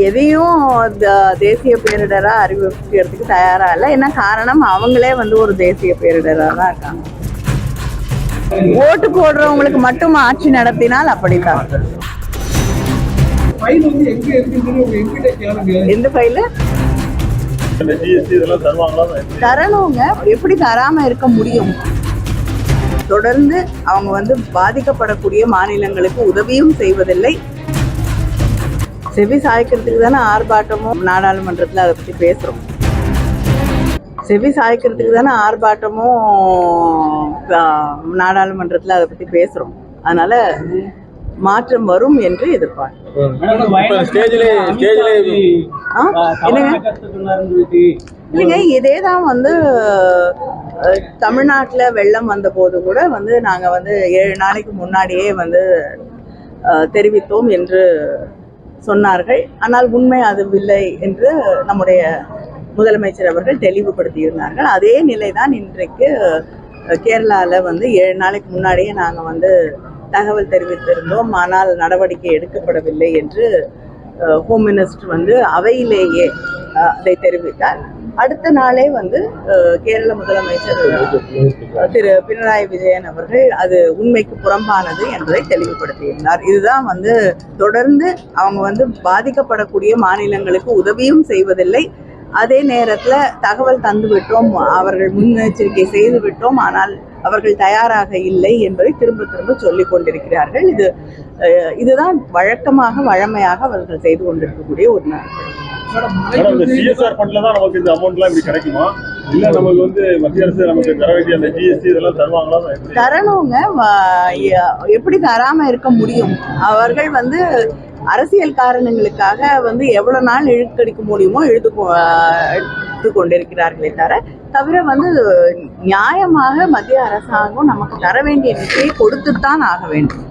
எதையும் தேசிய பேரிடரா அறிவிக்கிறதுக்கு தயாரா இல்லை. என்ன காரணம், அவங்களே வந்து ஒரு தேசிய பேரிடரா தான் இருக்காங்க. ஓட்டு போடுறவங்களுக்கு மட்டும் ஆட்சி நடத்தினால் அப்படித்தான். எந்த ஃபைல் தரணுங்க? எப்படி தராம இருக்க முடியும்? தொடர்ந்து அவங்க வந்து பாதிக்கப்படக்கூடிய மாநிலங்களுக்கு உதவியும் செய்வதில்லை. செவி சாய்க்கிறதுக்கு தானே ஆர்ப்பாட்டமும் நாடாளுமன்றத்தில் அதை பற்றி பேசுகிறோம். செவி சாய்க்கிறதுக்கு தானே ஆர்ப்பாட்டமும் நாடாளுமன்றத்தில் அதை பற்றி பேசுகிறோம். அதனால மாற்றம் வரும் என்று எதிர்பார்க்கிறோம். இல்லைங்க, இதே தான் வந்து தமிழ்நாட்டில் வெள்ளம் வந்த போது கூட வந்து நாங்கள் வந்து 7 நாளைக்கு முன்னாடியே வந்து தெரிவித்தோம் என்று சொன்னார்கள். ஆனால் உண்மை அதுவில்லை என்று நம்முடைய முதலமைச்சர் அவர்கள் தெளிவுபடுத்தியிருந்தார்கள். அதே நிலைதான் இன்றைக்கு கேரளாவில் வந்து 7 நாளைக்கு முன்னாடியே நாங்கள் வந்து தகவல் தெரிவித்திருந்தோம். ஆனால் நடவடிக்கை எடுக்கப்படவில்லை என்று ஹோம் மினிஸ்டர் வந்து அவையிலேயே அதை தெரிவித்தார். அடுத்த நாளே வந்து கேரள முதலமைச்சர் திரு பினராயி விஜயன் அவர்கள் அது உண்மைக்கு புறம்பானது என்பதை தெளிவுபடுத்தியிருந்தார். இதுதான் வந்து தொடர்ந்து அவங்க வந்து பாதிக்கப்படக்கூடிய மாநிலங்களுக்கு உதவியும் செய்வதில்லை. அதே நேரத்தில் தகவல் தந்து விட்டோம், அவர்கள் முன்னெச்சரிக்கை செய்து விட்டோம், ஆனால் அவர்கள் தயாராக இல்லை என்பதை திரும்ப திரும்ப சொல்லிக் கொண்டிருக்கிறார்கள். இதுதான் வழமையாக அவர்கள் செய்து கொண்டிருக்கக்கூடிய ஒரு நாள். தரணுங்க. எப்படி தராம இருக்க முடியும்? அவர்கள் வந்து அரசியல் காரணங்களுக்காக வந்து எவ்வளவு நாள் இழுக்கடிக்க முடியுமோ இழுத்து கொண்டிருக்கிறார்களே தவிர வந்து நியாயமாக மத்திய அரசாங்கம் நமக்கு தர வேண்டிய நிதியை கொடுத்துத்தான் ஆக வேண்டும்.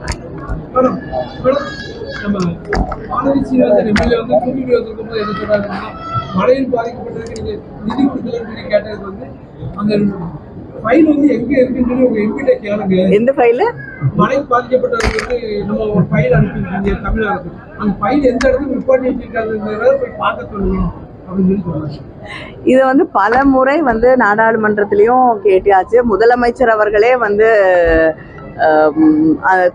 மழையில் பாதிக்கப்பட்டதுக்கு நீங்க நிதி கொடுக்கலன்னு கேட்டதுக்கு வந்து அந்த ஃபைல் வந்து எங்க இருக்குன்னு உங்க எம்பிட்ட கேளுங்க. எந்த ஃபைல்? மழையில் பாதிக்கப்பட்டவங்க வந்து நம்ம ஒரு ஃபைல் அனுப்பியிருக்கீங்க தமிழ்நாடு, அந்த ஃபைல் எந்த இடத்துல ரிப்போர்ட் வச்சிருக்காங்கிறத போய் பார்க்க சொல்லுங்க அப்படின்னு சொல்லி சொன்னாங்க. இது வந்து பல முறை வந்து நாடாளுமன்றத்திலையும் கேட்டாச்சு. முதலமைச்சர் அவர்களே வந்து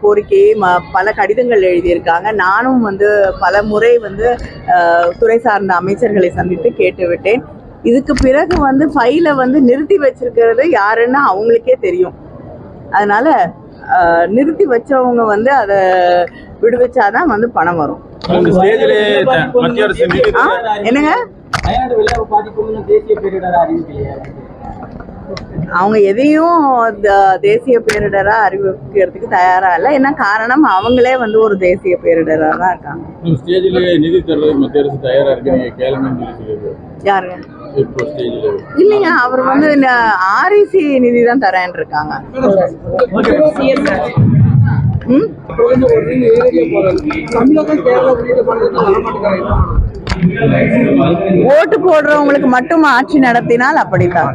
கோரிக்கையை பல கடிதங்கள் எழுதியிருக்காங்க. நானும் வந்து பல முறை வந்து துறை சார்ந்த அமைச்சர்களை சந்தித்து கேட்டுவிட்டேன். இதுக்கு பிறகு வந்து ஃபைலை வந்து நிறுத்தி வச்சிருக்கிறது யாருன்னு அவங்களுக்கே தெரியும். அதனால நிறுத்தி வச்சவங்க வந்து அதை விடுவிச்சாதான் வந்து பணம் வரும். என்னங்க, அவங்க எதையும் தேசிய பேரிடரா அறிவிக்கிறதுக்கு தயாரா இல்லை. என்ன காரணம், அவங்களே வந்து ஒரு தேசிய பேரிடரா தான் இருக்காங்க. யாருங்க? இல்லைங்க, அவர் வந்து ஆர்இசி நிதி தான் தரேன்னு இருக்காங்க. ஓட்டு போடுறவங்களுக்கு மட்டும் ஆட்சி நடத்தினால் அப்படித்தான்.